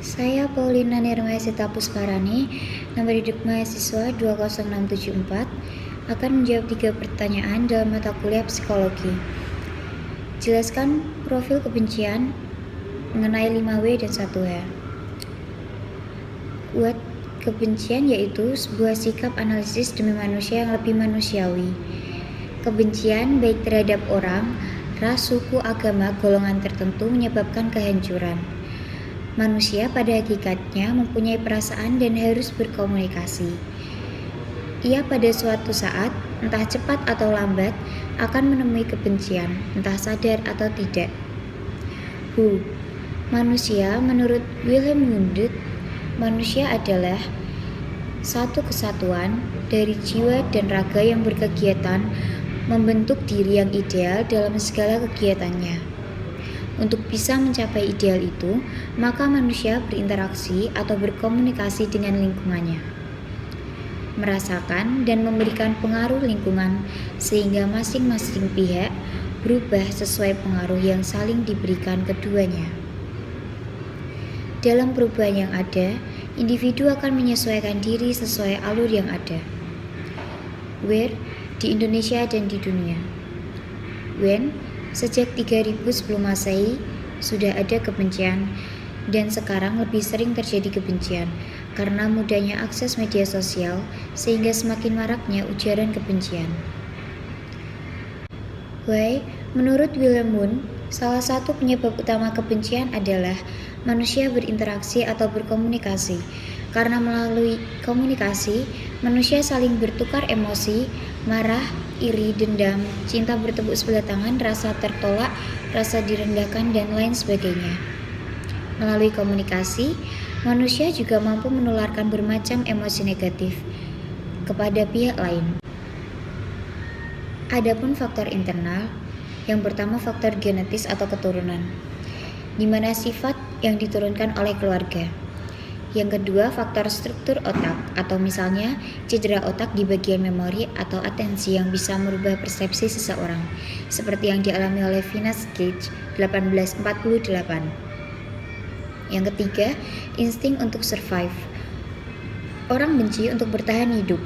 Saya Paulina Nirmaesita Pusparani, nomor hidup mahasiswa 20674, akan menjawab 3 pertanyaan dalam mata kuliah psikologi. Jelaskan profil kebencian mengenai 5W dan 1H. What kebencian yaitu sebuah sikap analisis demi manusia yang lebih manusiawi. Kebencian baik terhadap orang, ras, suku, agama, golongan tertentu menyebabkan kehancuran. Manusia pada hakikatnya mempunyai perasaan dan harus berkomunikasi. Ia pada suatu saat, entah cepat atau lambat, akan menemui kebencian, entah sadar atau tidak. Manusia menurut Wilhelm Wundt, manusia adalah satu kesatuan dari jiwa dan raga yang berkegiatan membentuk diri yang ideal dalam segala kegiatannya. Untuk bisa mencapai ideal itu, maka manusia berinteraksi atau berkomunikasi dengan lingkungannya, merasakan dan memberikan pengaruh lingkungan sehingga masing-masing pihak berubah sesuai pengaruh yang saling diberikan keduanya. Dalam perubahan yang ada, individu akan menyesuaikan diri sesuai alur yang ada. Where? Di Indonesia dan di dunia. When? Sejak 3000 sebelum Masehi sudah ada kebencian, dan sekarang lebih sering terjadi kebencian karena mudahnya akses media sosial sehingga semakin maraknya ujaran kebencian. Why? Menurut Wilhelm Wundt, salah satu penyebab utama kebencian adalah manusia berinteraksi atau berkomunikasi. Karena melalui komunikasi, manusia saling bertukar emosi, marah, iri, dendam, cinta bertepuk sebelah tangan, rasa tertolak, rasa direndahkan, dan lain sebagainya. Melalui komunikasi, manusia juga mampu menularkan bermacam emosi negatif kepada pihak lain. Adapun faktor internal, yang pertama faktor genetis atau keturunan, di mana sifat yang diturunkan oleh keluarga. Yang kedua, faktor struktur otak, atau misalnya cedera otak di bagian memori atau atensi yang bisa merubah persepsi seseorang, seperti yang dialami oleh Venus Cage 1848. Yang ketiga, insting untuk survive. Orang benci untuk bertahan hidup.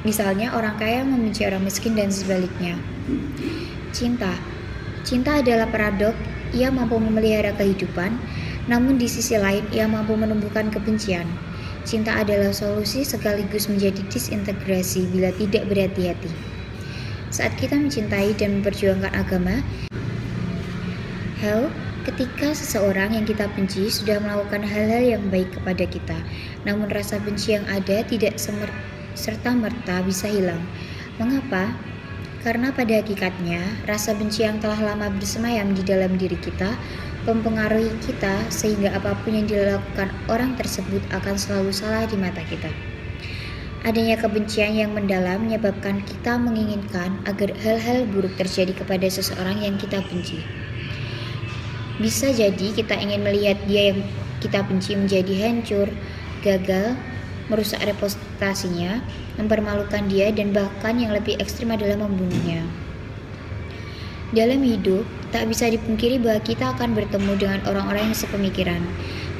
Misalnya orang kaya membenci orang miskin dan sebaliknya. Cinta adalah paradok, ia mampu memelihara kehidupan, namun di sisi lain ia mampu menumbuhkan kebencian. Cinta adalah solusi sekaligus menjadi disintegrasi bila tidak berhati-hati. Saat kita mencintai dan memperjuangkan agama, ketika seseorang yang kita benci sudah melakukan hal-hal yang baik kepada kita, namun rasa benci yang ada tidak serta-merta bisa hilang. Mengapa? Karena pada hakikatnya, rasa benci yang telah lama bersemayam di dalam diri kita mempengaruhi kita sehingga apapun yang dilakukan orang tersebut akan selalu salah di mata kita. Adanya kebencian yang mendalam menyebabkan kita menginginkan agar hal-hal buruk terjadi kepada seseorang yang kita benci. Bisa jadi kita ingin melihat dia yang kita benci menjadi hancur, gagal, merusak reputasinya, mempermalukan dia, dan bahkan yang lebih ekstrim adalah membunuhnya. Dalam hidup, tak bisa dipungkiri bahwa kita akan bertemu dengan orang-orang yang sepemikiran.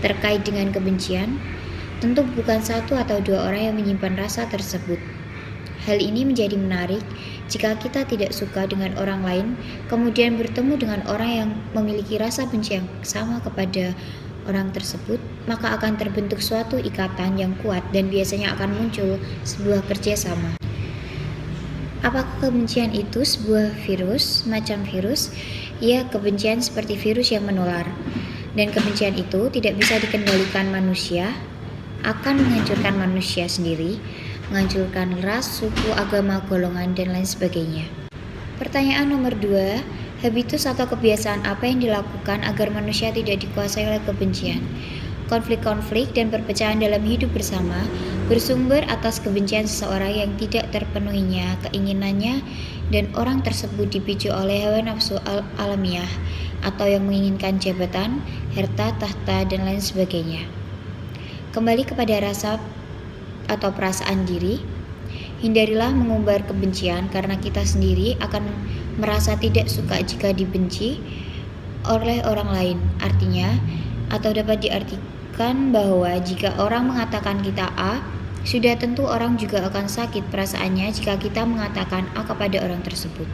Terkait dengan kebencian, tentu bukan satu atau dua orang yang menyimpan rasa tersebut. Hal ini menjadi menarik jika kita tidak suka dengan orang lain, kemudian bertemu dengan orang yang memiliki rasa benci yang sama kepada orang tersebut, maka akan terbentuk suatu ikatan yang kuat dan biasanya akan muncul sebuah kerjasama. Apakah kebencian itu sebuah virus, macam virus? Ya, kebencian seperti virus yang menular. Dan kebencian itu tidak bisa dikendalikan manusia, akan menghancurkan manusia sendiri, menghancurkan ras, suku, agama, golongan, dan lain sebagainya. Pertanyaan nomor 2, habitus atau kebiasaan apa yang dilakukan agar manusia tidak dikuasai oleh kebencian? Konflik-konflik dan perpecahan dalam hidup bersama bersumber atas kebencian seseorang yang tidak terpenuhinya keinginannya dan orang tersebut dipicu oleh hawa nafsu alamiah atau yang menginginkan jabatan, harta, tahta, dan lain sebagainya. Kembali kepada rasa atau perasaan diri, hindarilah mengumbar kebencian karena kita sendiri akan merasa tidak suka jika dibenci oleh orang lain. Artinya, atau dapat menunjukkan bahwa jika orang mengatakan kita A, sudah tentu orang juga akan sakit perasaannya jika kita mengatakan A kepada orang tersebut.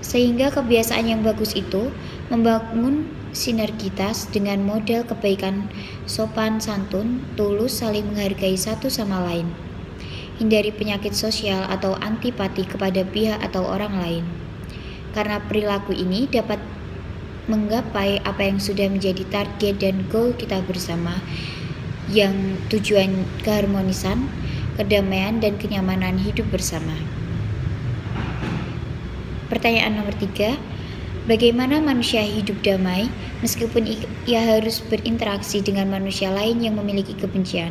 Sehingga kebiasaan yang bagus itu membangun sinergitas dengan model kebaikan sopan santun, tulus, saling menghargai satu sama lain. Hindari penyakit sosial atau antipati kepada pihak atau orang lain. Karena perilaku ini dapat menggapai apa yang sudah menjadi target dan goal kita bersama, yang tujuan keharmonisan, kedamaian, dan kenyamanan hidup bersama. Pertanyaan nomor 3, bagaimana manusia hidup damai meskipun ia harus berinteraksi dengan manusia lain yang memiliki kebencian,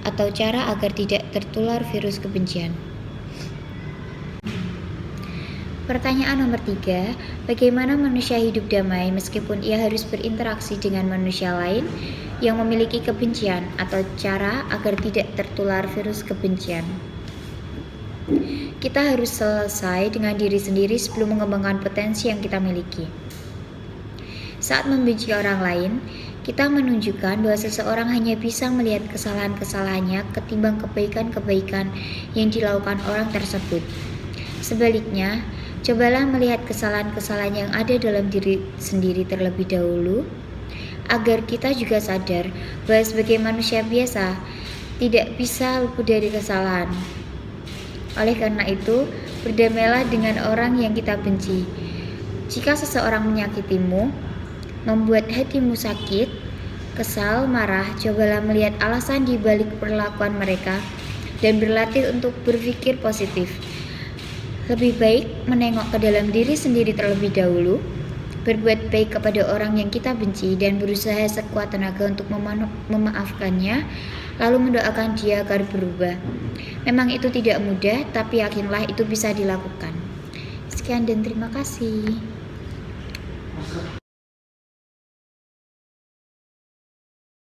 atau cara agar tidak tertular virus kebencian? Pertanyaan nomor 3, bagaimana manusia hidup damai meskipun ia harus berinteraksi dengan manusia lain yang memiliki kebencian, atau cara agar tidak tertular virus kebencian? Kita harus selesai dengan diri sendiri sebelum mengembangkan potensi yang kita miliki. Saat membenci orang lain, kita menunjukkan bahwa seseorang hanya bisa melihat kesalahan-kesalahannya ketimbang kebaikan-kebaikan yang dilakukan orang tersebut. Sebaliknya, cobalah melihat kesalahan-kesalahan yang ada dalam diri sendiri terlebih dahulu, agar kita juga sadar bahwa sebagai manusia biasa tidak bisa luput dari kesalahan. Oleh karena itu, berdamailah dengan orang yang kita benci. Jika seseorang menyakitimu, membuat hatimu sakit, kesal, marah, cobalah melihat alasan di balik perlakuan mereka dan berlatih untuk berpikir positif. Lebih baik menengok ke dalam diri sendiri terlebih dahulu, berbuat baik kepada orang yang kita benci dan berusaha sekuat tenaga untuk memaafkannya, lalu mendoakan dia agar berubah. Memang itu tidak mudah, tapi yakinlah itu bisa dilakukan. Sekian dan terima kasih.